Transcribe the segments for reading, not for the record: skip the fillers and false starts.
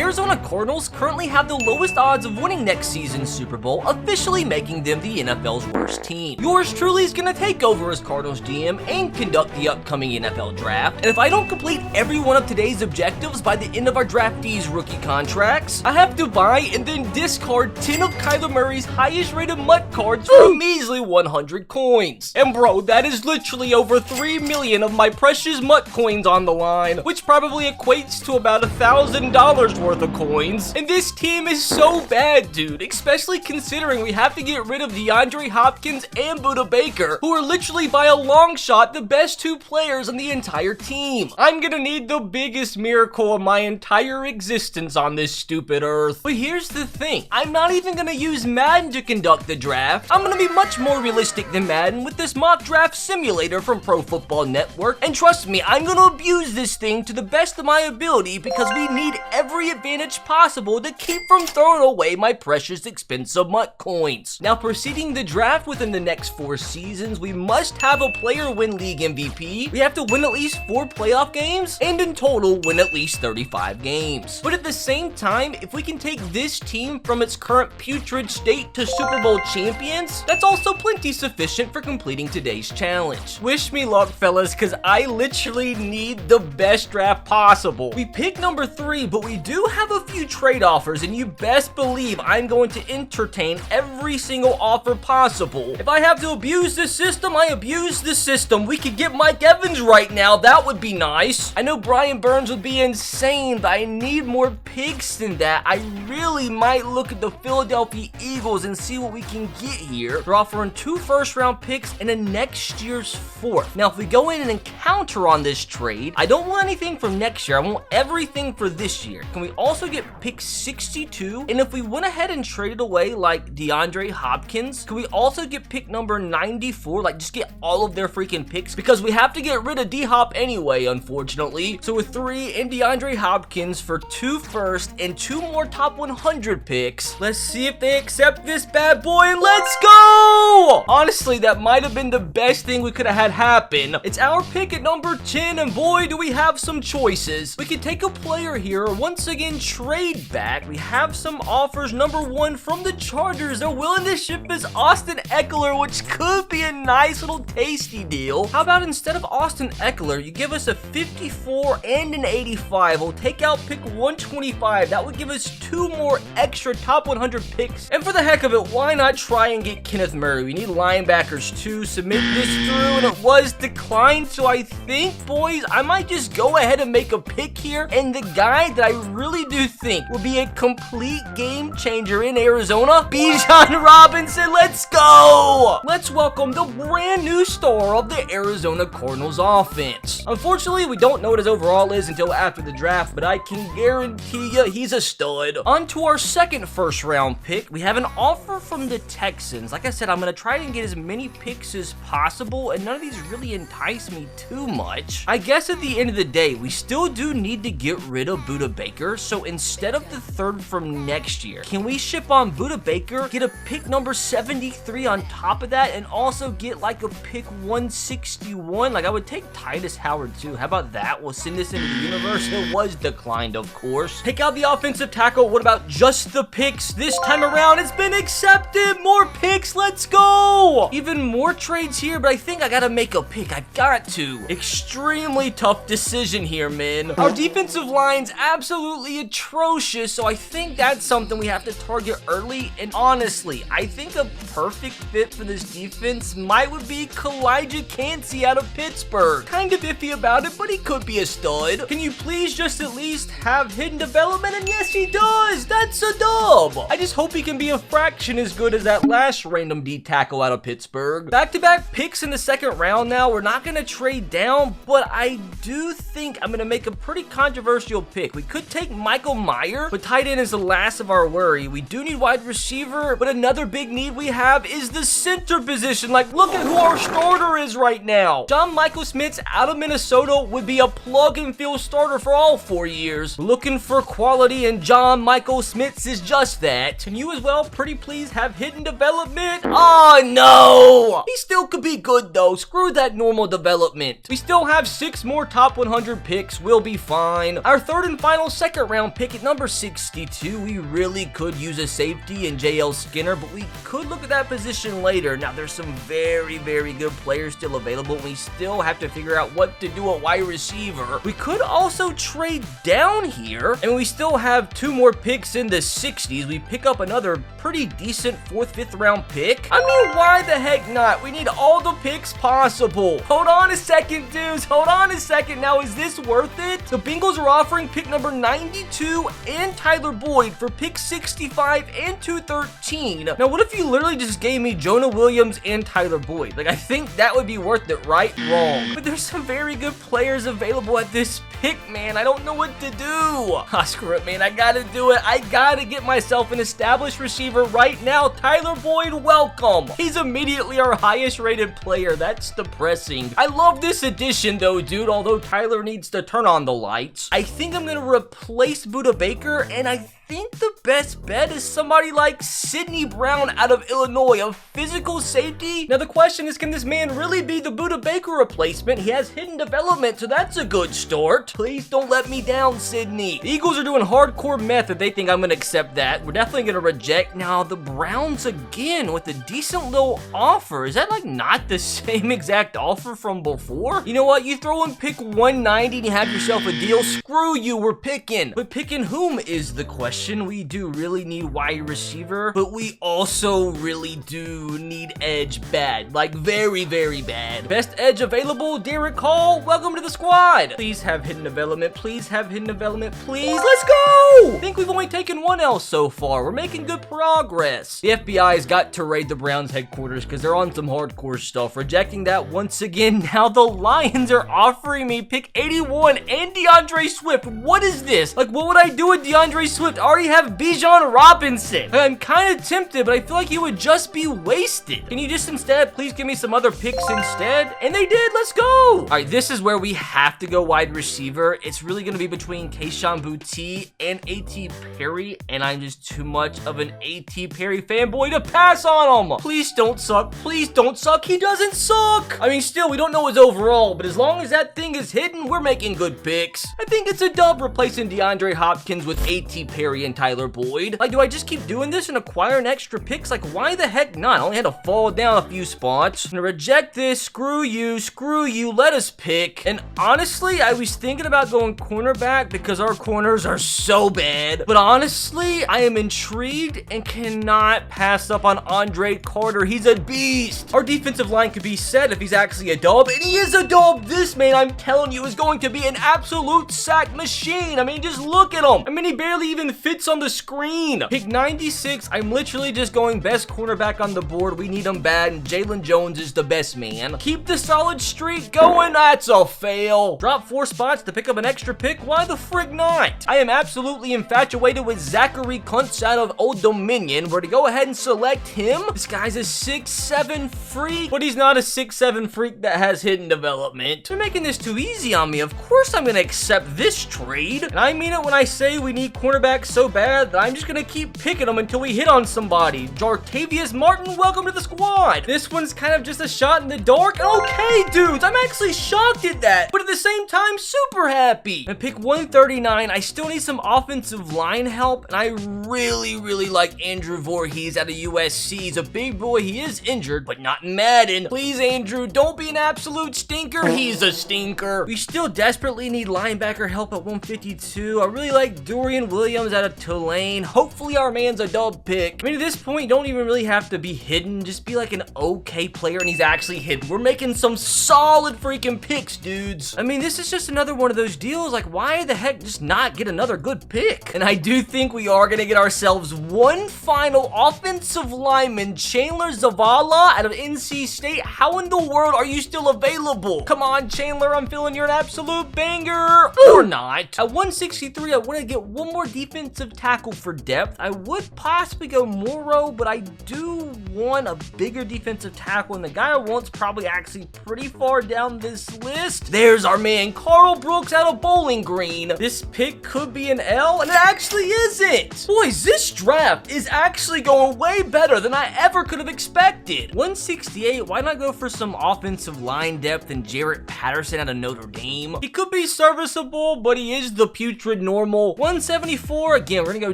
Arizona Cardinals currently have the lowest odds of winning next season's Super Bowl, officially making them the NFL's worst team. Yours truly is going to take over as Cardinals GM and conduct the upcoming NFL draft, and if I don't complete every one of today's objectives by the end of our draftees' rookie contracts, I have to buy and then discard 10 of Kyler Murray's highest rated MUT cards for a measly 100 coins. And bro, that is literally over 3 million of my precious MUT coins on the line, which probably equates to about $1,000 worth of coins. And this team is so bad, dude, especially considering we have to get rid of DeAndre Hopkins and Budda Baker, who are literally by a long shot the best two players on the entire team. I'm gonna need the biggest miracle of my entire existence on this stupid earth. But here's the thing, I'm not even gonna use Madden to conduct the draft. I'm gonna be much more realistic than Madden with this mock draft simulator from Pro Football Network, and trust me, I'm gonna abuse this thing to the best of my ability because we need every advantage possible to keep from throwing away my precious expensive MUT coins. Now, proceeding the draft within the next 4 seasons, we must have a player win league MVP, we have to win at least 4 playoff games, and in total win at least 35 games. But at the same time, if we can take this team from its current putrid state to Super Bowl champions, that's also plenty sufficient for completing today's challenge. Wish me luck, fellas, because I literally need the best draft possible. We pick number 3, but we do have a few trade offers, and you best believe I'm going to entertain every single offer possible. If I have to abuse this system, I abuse the system. We could get Mike Evans right now. That would be nice. I know Brian Burns would be insane, but I need more picks than that. I really might look at the Philadelphia Eagles and see what we can get here. They're offering 2 first-round picks and a next year's 4th. Now, if we go in and counter on this trade, I don't want anything from next year. I want everything for this year. Can we also get pick 62? And if we went ahead and traded away like DeAndre Hopkins, can we also get pick number 94? Like, just get all of their freaking picks, because we have to get rid of D-Hop anyway, unfortunately. So with 3 and DeAndre Hopkins for 2 first and 2 more top 100 picks, let's see if they accept this bad boy, and let's go! Honestly, that might have been the best thing we could have had happen. It's our pick at number 10, and boy, do we have some choices. We could take a player here, or once again trade back. We have some offers. Number 1 from the Chargers. They're willing to ship us Austin Eckler, which could be a nice little tasty deal. How about instead of Austin Eckler, you give us a 54 and an 85. We'll take out pick 125. That would give us 2 more extra top 100 picks. And for the heck of it, why not try and get Kenneth Murray? We need linebackers too. Submit this through, and it was declined. So I think, boys, I might just go ahead and make a pick here. And the guy that I really do think will be a complete game changer in Arizona, Bijan Robinson. Let's go! Let's welcome the brand new star of the Arizona Cardinals offense. Unfortunately, we don't know what his overall is until after the draft, but I can guarantee you he's a stud. On to our second first round pick. We have an offer from the Texans. Like I said, I'm going to try and get as many picks as possible, and none of these really entice me too much. I guess at the end of the day, we still do need to get rid of Budda Baker, so instead of the 3rd from next year, can we ship on Budda Baker, get a pick number 73 on top of that, and also get like a pick 161? Like, I would take Titus Howard too. How about that? We'll send this into the universe. It was declined, of course. Take out the offensive tackle. What about just the picks? This time around, it's been accepted. More picks. Let's go. Even more trades here, but I think I gotta make a pick. I've got to. Extremely tough decision here, man. Our defensive line's absolutely atrocious, so I think that's something we have to target early. And honestly, I think a perfect fit for this defense might would be Kalijah Cansey out of Pittsburgh. Kind of iffy about it, but he could be a stud. Can you please just at least have hidden development? And yes, he does. That's a dub. I just hope he can be a fraction as good as that last random D tackle out of Pittsburgh. Back-to-back picks in the 2nd round now. We're not going to trade down, but I do think I'm going to make a pretty controversial pick. We could take Michael Mayer, but tight end is the last of our worry. We do need wide receiver, but another big need we have is the center position. Like, look at who our starter is right now. John Michael Smith out of Minnesota would be a plug-and-field starter for all 4 years. Looking for quality, and John Michael Smith is just that. Can you as well pretty please have hidden development? Oh, no! He still could be good, though. Screw that normal development. We still have 6 more top 100 picks. We'll be fine. Our 3rd and final 2nd round round pick at number 62. We really could use a safety in JL Skinner, but we could look at that position later. Now, there's some very, very good players still available. We still have to figure out what to do at wide receiver. We could also trade down here, and we still have 2 more picks in the 60s. We pick up another pretty decent 4th, 5th round pick. I mean, why the heck not? We need all the picks possible. Hold on a second, dudes. Hold on a second. Now, is this worth it? The Bengals are offering pick number 92 and Tyler Boyd for pick 65 and 213. Now, what if you literally just gave me Jonah Williams and Tyler Boyd? Like, I think that would be worth it, right? Wrong. But there's some very good players available at this pick, man. I don't know what to do. Ah, screw it, man. I gotta do it. I gotta get myself an established receiver right now. Tyler Boyd, welcome. He's immediately our highest rated player. That's depressing. I love this addition, though, dude, although Tyler needs to turn on the lights. I think I'm gonna replace Budda Baker, and I think the best bet is somebody like Sidney Brown out of Illinois, a physical safety. Now, the question is, can this man really be the Budda Baker replacement? He has hidden development, so that's a good start. Please don't let me down, Sidney. The Eagles are doing hardcore meth if they think I'm going to accept that. We're definitely going to reject. Now, the Browns again with a decent little offer. Is that like not the same exact offer from before? You know what? You throw in pick 190 and you have yourself a deal. Screw you, we're picking. But picking whom is the question. We do really need wide receiver, but we also really do need edge bad. Like very, very bad. Best edge available, Derek Hall. Welcome to the squad. Please have hidden development. Please have hidden development. Please. Let's go. I think we've only taken 1 L so far. We're making good progress. The FBI's got to raid the Browns headquarters because they're on some hardcore stuff. Rejecting that once again. Now the Lions are offering me pick 81 and DeAndre Swift. What is this? Like, what would I do with DeAndre Swift? I already have Bijan Robinson. I'm kind of tempted, but I feel like he would just be wasted. Can you just instead please give me some other picks instead? And they did. Let's go. All right, this is where we have to go wide receiver. It's really going to be between Kayshon Boutte and A.T. Perry, and I'm just too much of an A.T. Perry fanboy to pass on him. Please don't suck. Please don't suck. He doesn't suck. I mean, still, we don't know his overall, but as long as that thing is hidden, we're making good picks. I think it's a dub replacing DeAndre Hopkins with A.T. Perry and Tyler Boyd. Like, do I just keep doing this and acquiring extra picks? Like, why the heck not? I only had to fall down a few spots. I'm gonna reject this. Screw you. Screw you. Let us pick. And honestly, I was thinking about going cornerback because our corners are so bad. But honestly, I am intrigued and cannot pass up on Andre Carter. He's a beast. Our defensive line could be set if he's actually a dub. And he is a dub. This man, I'm telling you, is going to be an absolute sack machine. I mean, just look at him. I mean, he barely even fits on the screen. Pick 96. I'm literally just going best cornerback on the board. We need him bad, and Jalen Jones is the best man. Keep the solid streak going. That's a fail. Drop 4 spots to pick up an extra pick. Why the frig not? I am absolutely infatuated with Zachary Kuntz out of Old Dominion. We're to go ahead and select him. This guy's a 6'7" freak, but he's not a 6'7" freak that has hidden development. They're making this too easy on me. Of course I'm gonna accept this trade. And I mean it when I say we need cornerbacks so bad that I'm just gonna keep picking them until we hit on somebody. Jartavius Martin, welcome to the squad. This one's kind of just a shot in the dark. Okay, dudes, I'm actually shocked at that, but at the same time, super happy. And pick 139, I still need some offensive line help, and I really, really like Andrew Voorhees out of USC. He's a big boy. He is injured, but not in Madden. Please, Andrew, don't be an absolute stinker. He's a stinker. We still desperately need linebacker help at 152. I really like Dorian Williams out of Tulane. Hopefully our man's a dub pick. I mean, at this point, you don't even really have to be hidden. Just be like an okay player, and he's actually hidden. We're making some solid freaking picks, dudes. I mean, this is just another one of those deals. Like, why the heck just not get another good pick? And I do think we are going to get ourselves one final offensive lineman, Chandler Zavala out of NC State. How in the world are you still available? Come on, Chandler. I'm feeling you're an absolute banger. Or not. At 163, I want to get one more defensive tackle for depth. I would possibly go Morrow, but I do want a bigger defensive tackle, and the guy I want's probably actually pretty far down this list. There's our man, Carl Brooks out of Bowling Green. This pick could be an L, and it actually isn't. Boys, this draft is actually going way better than I ever could have expected. 168, why not go for some offensive line depth and Jarrett Patterson out of Notre Dame? He could be serviceable, but he is the putrid normal. 174, again, we're gonna go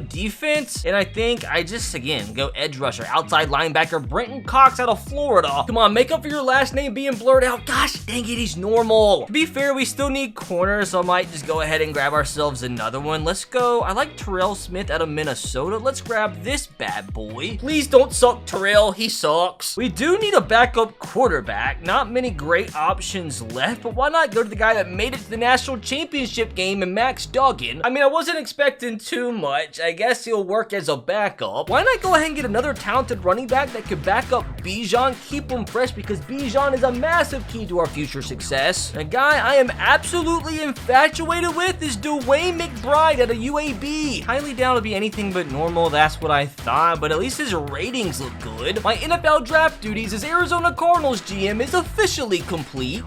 defense, and I think I just, again, go edge rusher, outside linebacker, Brenton Cox out of Florida. Come on, make up for your last name being blurred out. Gosh, dang it, he's normal. To be fair, we still need corners, so I might just go ahead and grab ourselves another one. Let's go, I like Terrell Smith out of Minnesota. Let's grab this bad boy. Please don't suck, Terrell, he sucks. We do need a backup quarterback. Not many great options left, but why not go to the guy that made it to the national championship game and Max Duggan? I mean, I wasn't expecting too much. I guess he'll work as a backup. Why not go ahead and get another talented running back that could back up Bijan, keep him fresh, because Bijan is a massive key to our future success. A guy I am absolutely infatuated with is Dwayne McBride at a UAB. Highly down to be anything but normal, that's what I thought, but at least his ratings look good. My NFL draft duties as Arizona Cardinals GM is officially complete.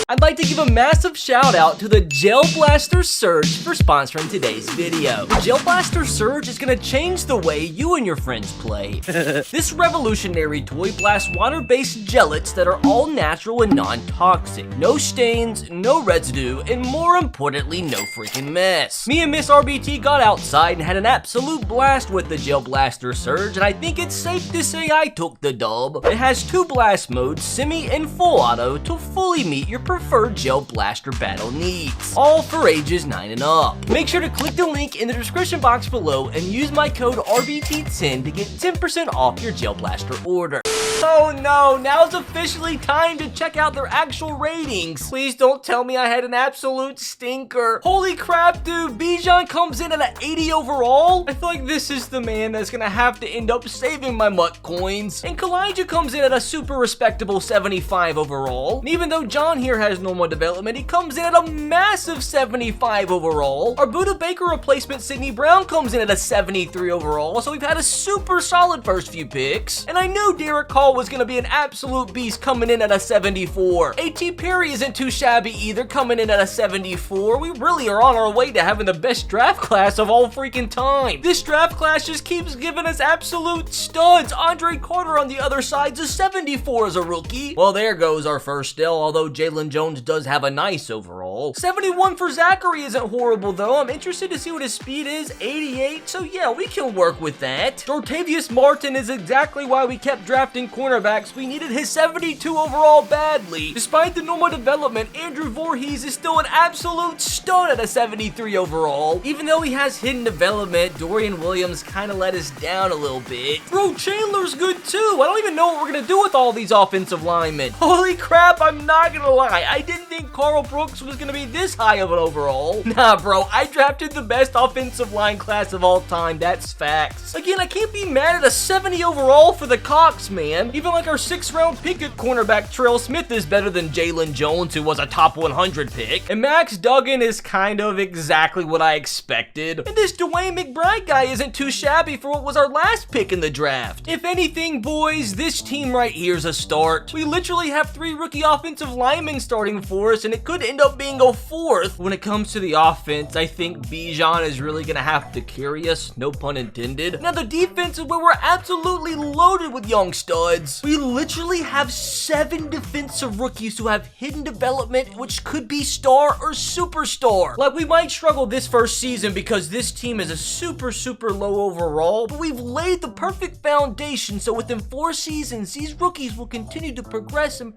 I'd like to give a massive shout out to the Gel Blaster Surge for sponsoring today's video. The Gel Blaster Surge is going to change the way you and your friends play. This revolutionary toy blasts water-based gellets that are all natural and non-toxic. No stains, no residue, and more importantly, no freaking mess. Me and Miss RBT got outside and had an absolute blast with the Gel Blaster Surge, and I think it's safe to say I took the dub. It has two blast modes, semi and full auto, to fully meet your preferred Gel Blaster battle needs. All for ages 9 and up. Make sure to click the link in the description box below and use my code RBT10 to get 10% off your Gel Blaster order. Oh no, now it's officially time to check out their actual ratings. Please don't tell me I had an absolute stinker. Holy crap, dude, Bijan comes in at an 80 overall? I feel like this is the man that's gonna have to end up saving my MUT coins. And Kalijah comes in at a super respectable 75 overall. And even though John here has normal development, he comes in at a massive 75 overall. Our Buda Baker replacement, Sidney Brown, comes in at a 73 overall, so we've had a super solid first few picks. And I knew Derek Hall was gonna be an absolute beast coming in at a 74. A.T. Perry isn't too shabby either, coming in at a 74. We really are on our way to having the best draft class of all freaking time. This draft class just keeps giving us absolute studs. Andre Carter on the other side's a 74 as a rookie. Well, there goes our first L, although Jalen Jones does have a nice overall. 71 for Zachary isn't horrible though. I'm interested to see what his speed is, 88, so yeah, we can work with that. Dortavius Martin is exactly why we kept drafting cornerbacks. We needed his 72 overall badly. Despite the normal development, Andrew Voorhees is still an absolute stud at a 73 overall. Even though he has hidden development, Dorian Williams kind of let us down a little bit. Bro, Chandler's good too. I don't even know what we're gonna do with all these offensive linemen. Holy crap, I'm not gonna lie. I didn't think Carl Brooks was gonna be this high of an overall. Nah, bro, I drafted the best offensive line class of all time. That's facts. Again, I can't be mad at a 70 overall for the Cox, man. Even like our 6th round pick at cornerback, Terrell Smith, is better than Jalen Jones, who was a top 100 pick. And Max Duggan is kind of exactly what I expected. And this Dwayne McBride guy isn't too shabby for what was our last pick in the draft. If anything, boys, this team right here is a start. We literally have 3 rookie offensive linemen starting for us, and it could end up being a 4th. When it comes to the offense, I think Bijan is really gonna have to carry us, no pun intended. Now the defense is where we're absolutely loaded with young studs. We literally have 7 defensive rookies who have hidden development, which could be star or superstar. Like, we might struggle this first season because this team is a super low overall, but we've laid the perfect foundation, so within 4 seasons, these rookies will continue to progress and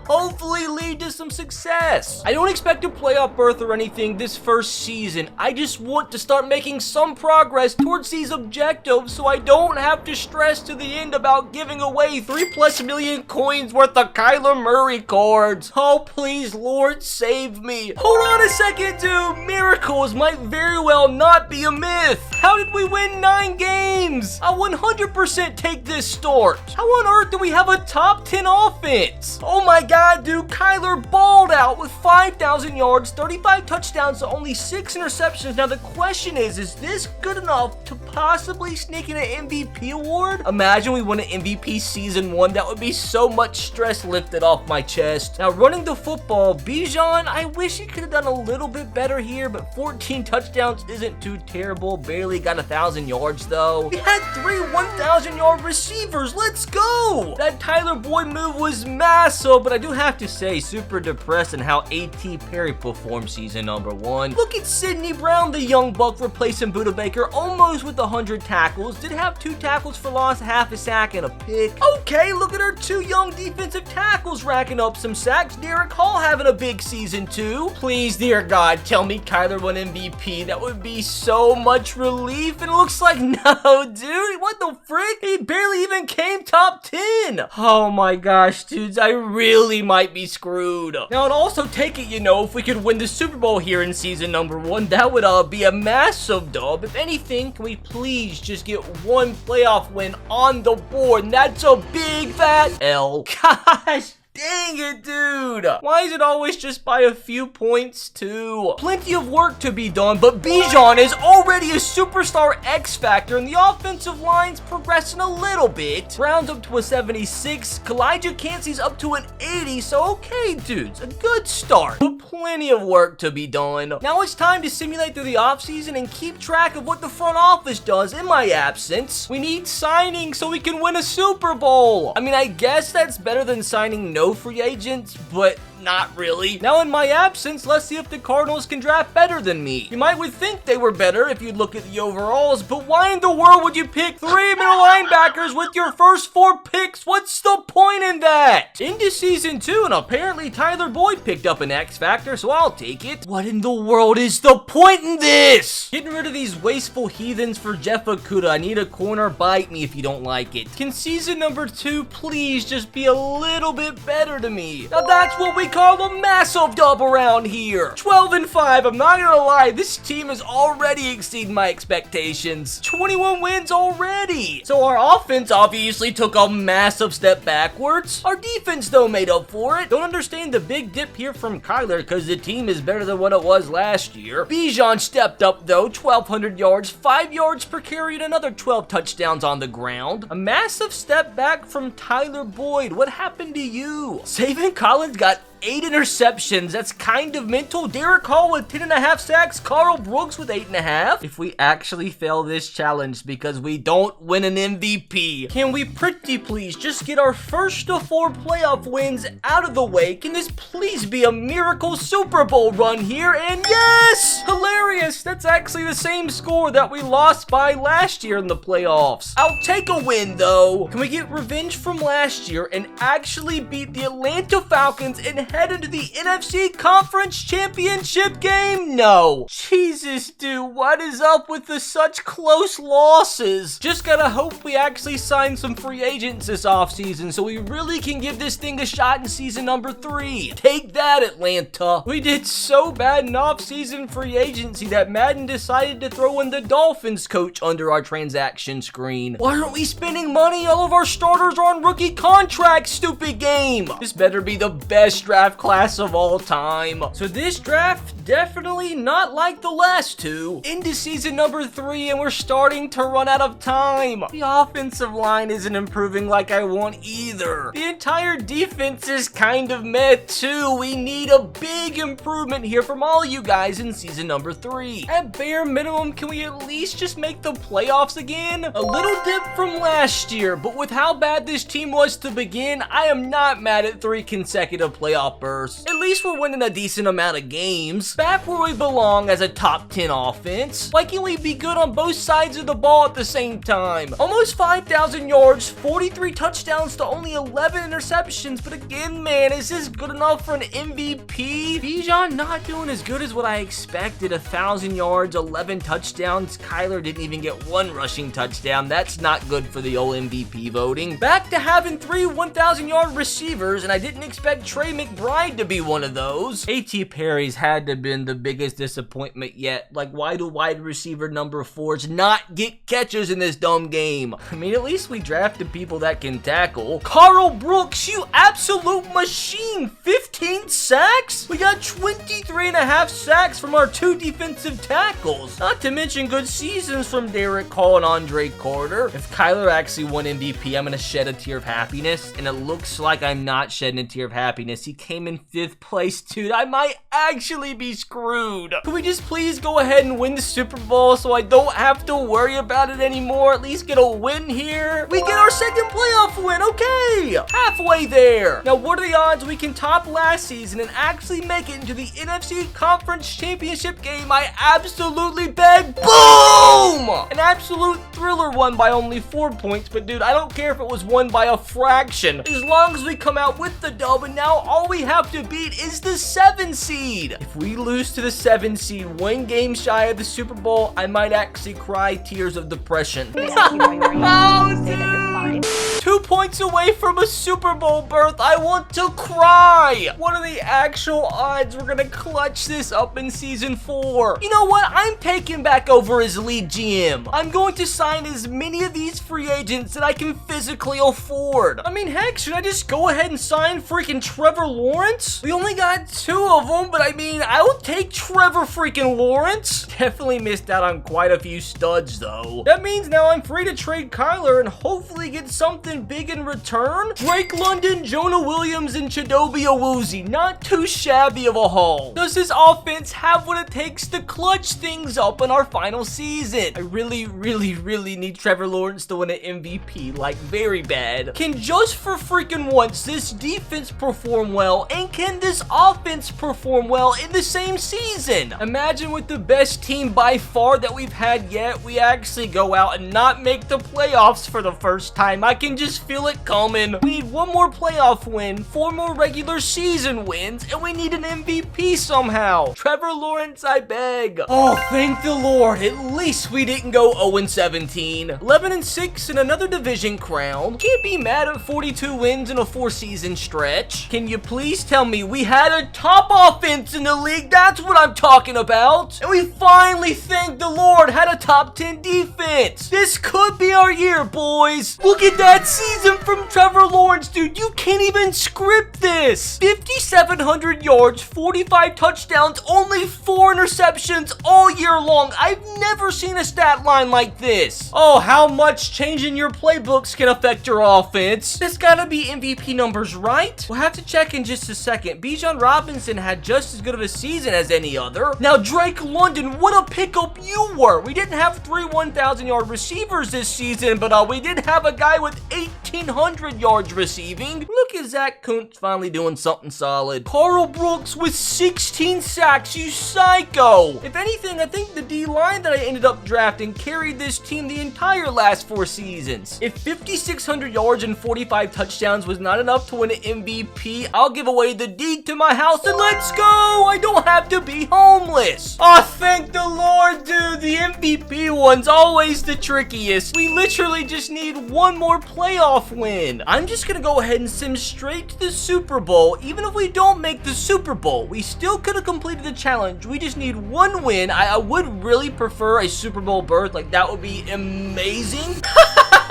hopefully lead to some success. I don't expect a playoff berth or anything this first season. I just want to start making some progress towards these objectives so I don't have to stress to the end about giving away 3+ million coins worth of Kyler Murray cards. Oh, please, Lord, save me. Hold on a second, dude. Miracles might very well not be a myth. How did we win 9 games? I'll 100% take this start. How on earth do we have a top 10 offense? Oh my god, dude, Kyler balled out with 5 5,000 yards, 35 touchdowns to only 6 interceptions. Now the question is this good enough to possibly sneak in an MVP award? Imagine we win an MVP season 1. That would be so much stress lifted off my chest. Now running the football, Bijan, I wish he could have done a little bit better here, but 14 touchdowns isn't too terrible. Barely got 1,000 yards though. We had 3 1,000-yard receivers. Let's go! That Tyler Boyd move was massive, but I do have to say, super depressed in how A.T. Perry performed season number 1. Look at Sidney Brown, the young buck replacing Buda Baker, almost with 100 tackles. Did have 2 tackles for loss, half a sack, and a pick. Okay, look at our 2 young defensive tackles racking up some sacks. Derek Hall having a big season too. Please, dear God, tell me Kyler won MVP. That would be so much relief. And it looks like no, dude. What the frick? He barely even came top 10. Oh my gosh, dudes. I really might be screwed. Now, I'd also take it, if we could win the Super Bowl here in season number 1, that would be a massive dub. If anything, can we please just get 1 playoff win on the board? And that's a big fat L. Gosh. Dang it, dude. Why is it always just by a few points, too? Plenty of work to be done, but Bijan is already a superstar X Factor, and the offensive line's progressing a little bit. Brown's up to a 76. Kalijah Cansey's up to an 80, so okay, dudes. A good start, but plenty of work to be done. Now it's time to simulate through the offseason and keep track of what the front office does in my absence. We need signing so we can win a Super Bowl. I mean, I guess that's better than signing no free agents, but not really. Now in my absence, let's see if the Cardinals can draft better than me. You might would think they were better if you look at the overalls, but why in the world would you pick 3 middle linebackers with your first 4 picks? What's the point in that? Into season 2, and apparently Tyler Boyd picked up an X Factor, so I'll take it. What in the world is the point in this? Getting rid of these wasteful heathens for Jeff Okudah. I need a corner. Bite me if you don't like it. Can season number 2 please just be a little bit better to me? Now that's what we call a massive dub around here. 12-5. I'm not gonna lie, this team is already exceeding my expectations. 21 wins already. So our offense obviously took a massive step backwards. Our defense though made up for it. Don't understand the big dip here from Kyler because the team is better than what it was last year. Bijan stepped up though, 1,200 yards, 5 yards per carry, and another 12 touchdowns on the ground. A massive step back from Tyler Boyd. What happened to you? Savin Collins got 8 interceptions. That's kind of mental. Derek Hall with 10.5 sacks. Carl Brooks with 8.5. If we actually fail this challenge because we don't win an MVP, can we pretty please just get our first to 4 playoff wins out of the way? Can this please be a miracle Super Bowl run here? And yes! Hilarious! That's actually the same score that we lost by last year in the playoffs. I'll take a win though. Can we get revenge from last year and actually beat the Atlanta Falcons and head into the NFC Conference Championship game? No. Jesus, dude, what is up with the such close losses? Just gotta hope we actually sign some free agents this offseason so we really can give this thing a shot in season number 3. Take that, Atlanta. We did so bad in offseason free agency that Madden decided to throw in the Dolphins coach under our transaction screen. Why aren't we spending money? All of our starters are on rookie contracts, stupid game. This better be the best draft class of all time. So this draft definitely not like the last 2. Into season number 3 and we're starting to run out of time. The offensive line isn't improving like I want either. The entire defense is kind of meh too. We need a big improvement here from all you guys in season number 3. At bare minimum, can we at least just make the playoffs again? A little dip from last year, but with how bad this team was to begin, I am not mad at 3 consecutive playoff bursts. At least we're winning a decent amount of games. Back where we belong as a top 10 offense. Why can't we be good on both sides of the ball at the same time? Almost 5,000 yards, 43 touchdowns to only 11 interceptions. But again, man, is this good enough for an MVP? Bijan not doing as good as what I expected. 1,000 yards, 11 touchdowns. Kyler didn't even get 1 rushing touchdown. That's not good for the old MVP voting. Back to having 3 1,000-yard receivers, and I didn't expect Trey McBride McBride to be one of those. A.T. Perry's had to have been the biggest disappointment yet. Like, why do wide receiver number 4s not get catches in this dumb game? I mean, at least we drafted people that can tackle. Carl Brooks, you absolute machine. 15 sacks? We got 23.5 sacks from our 2 defensive tackles. Not to mention good seasons from Derek Hall and Andre Carter. If Kyler actually won MVP, I'm going to shed a tear of happiness. And it looks like I'm not shedding a tear of happiness. He came in 5th place, dude. I might actually be screwed. Can we just please go ahead and win the Super Bowl so I don't have to worry about it anymore? At least get a win here. We get our 2nd playoff win. Okay. Halfway there. Now, what are the odds we can top last season and actually make it into the NFC Conference Championship game? I absolutely beg. Boom! An absolute thriller won by only 4 points, but dude, I don't care if it was won by a fraction. As long as we come out with the dub, and now all we have to beat is the 7 seed. If we lose to the 7 seed, 1 game shy of the Super Bowl, I might actually cry tears of depression. Oh, dude. 2 points away from a Super Bowl berth. I want to cry. What are the actual odds we're gonna clutch this up in season 4? You know what? I'm taking back over as lead GM. I'm going to sign as many of these free agents that I can physically afford. I mean, heck, should I just go ahead and sign freaking Trevor Lawrence? We only got 2 of them, but I mean, I would take Trevor freaking Lawrence. Definitely missed out on quite a few studs, though. That means now I'm free to trade Kyler and hopefully get something big in return. Drake London, Jonah Williams, and Chidobe Awuzie. Not too shabby of a haul. Does this offense have what it takes to clutch things up in our final season? I really need Trevor Lawrence to win an MVP, like very bad. Can just for freaking once this defense perform well, and can this offense perform well in the same season? Imagine with the best team by far that we've had yet, we actually go out and not make the playoffs for the first time. I can just feel it coming. We need 1 more playoff win, 4 more regular season wins, and we need an MVP somehow. Trevor Lawrence, I beg. Oh, thank the Lord. At least we didn't go 0-17. 11-6 in another division crown. Can't be mad at 42 wins in a 4-season stretch. Can you please tell me we had a top offense in the league? That's what I'm talking about. And we finally, thank the Lord, had a top 10 defense. This could be our year, boys. Look at that season from Trevor Lawrence, dude. You can't even script this. 5,700 yards, 45 touchdowns, only 4 interceptions all year long. I've never seen a stat line like this. Oh, how much changing your playbooks can affect your offense. This gotta be MVP numbers, right? We'll have to check in just a second. Bijan Robinson had just as good of a season as any other. Now, Drake London, what a pickup you were. We didn't have 3 1,000-yard receivers this season, but we did have a guy with 1,800 yards receiving. Look at Zach Kuntz finally doing something solid. Carl Brooks with 16 sacks, you psycho. If anything, I think the D-line that I ended up drafting carried this team the entire last 4 seasons. If 5,600 yards and 45 touchdowns was not enough to win an MVP, I'll give away the deed to my house and let's go. I don't have to be homeless. Oh, thank the Lord, dude. The MVP one's always the trickiest. We literally just need 1 more playoff win. I'm just gonna go ahead and sim straight to the Super Bowl. Even if we don't make the Super Bowl, we still could have completed the challenge. We just need 1 win. I would really prefer a Super Bowl berth. Like, that would be amazing.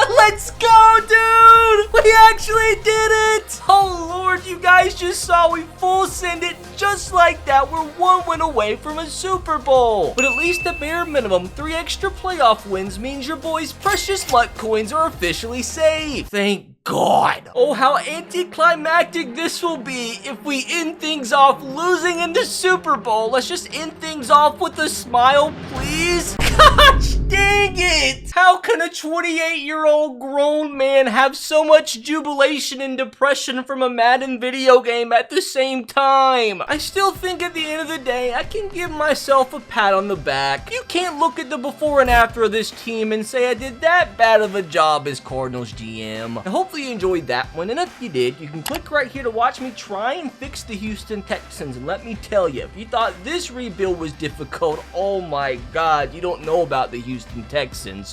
Let's go, dude! We actually did it! Oh, Lord, you guys just saw we full send it just like that. We're 1 win away from a Super Bowl. But at least the bare minimum, 3 extra playoff wins means your boys' precious luck coins are officially saved. Thank God. Oh, how anticlimactic this will be if we end things off losing in the Super Bowl. Let's just end things off with a smile, please. Gosh dang it! How can a 28-year-old grown man have so much jubilation and depression from a Madden video game at the same time? I still think at the end of the day, I can give myself a pat on the back. You can't look at the before and after of this team and say I did that bad of a job as Cardinals GM. I hopefully you enjoyed that one, and if you did, you can click right here to watch me try and fix the Houston Texans. And let me tell you, if you thought this rebuild was difficult, oh my God, you don't know about the Houston Texans.